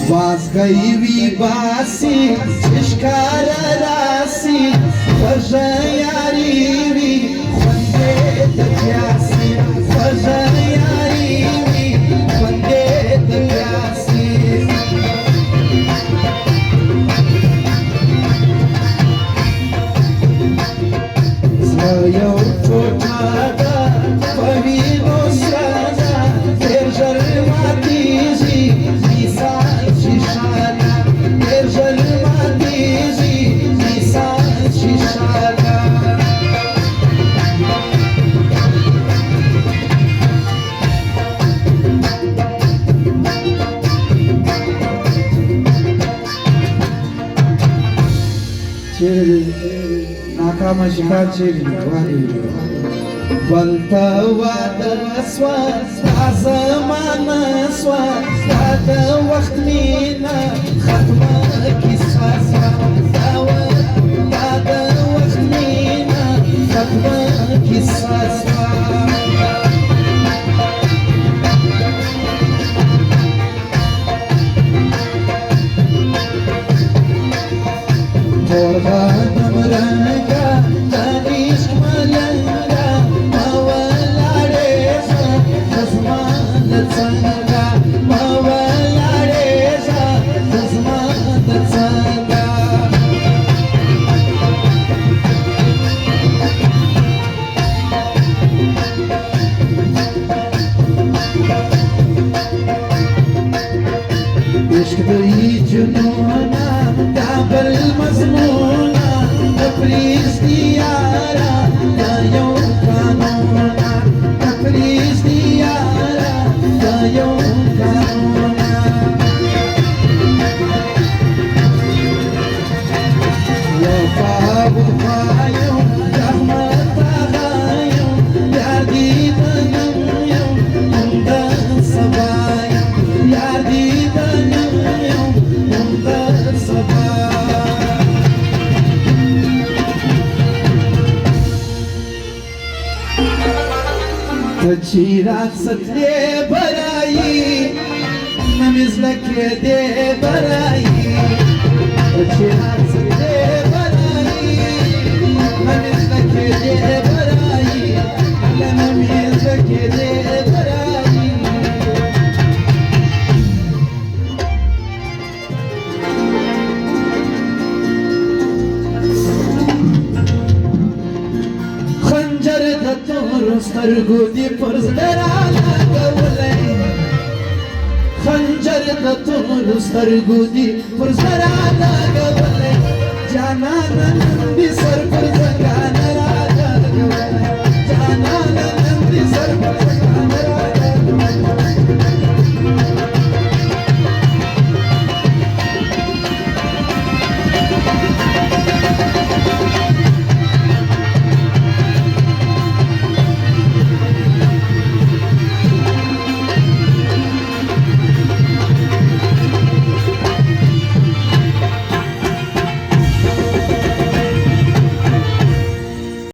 Vazgăivi basi, çeşkara rasi, Hoca yarivi, Khande takyasi, Hoca yarivi, Khande takyasi. Zvayo çocuğa, pavino sana, Terjar matizi, Misal şişana, Terjar matizi, Misal şişana. नाकामा शिकार बलता वाद स्वास आसमान स्वास दाद वक्त मीना खत्मा किस्सा दाद वक्त मीना खत्मा किस्सा Torhanım ranga, tanışk malanga, Mavalareza, kızmanı tsanga, Mavalareza, kızmanı tsanga. İşkı-i cünuna, Dabal mazmuna, Tabriz diyara, Ya yom kanuna, Tabriz diyara, Ya yom kanuna. Wafa bufayum, rahmat ağayum, Yardi tanıyum, Ondan sabayım, Yardi tanıyum, Ondan sabayım. Çirak satye barayi, Namizlake de barayi. Çirak satye barayi, Namizlake de barayi. Namizlake de barayi. Khanjar da tur stargu di parzara lagavle, Khanjar da tur stargu di parzara lagavle, Jananan di sar parzara lagavle, Jananan di sar parzara.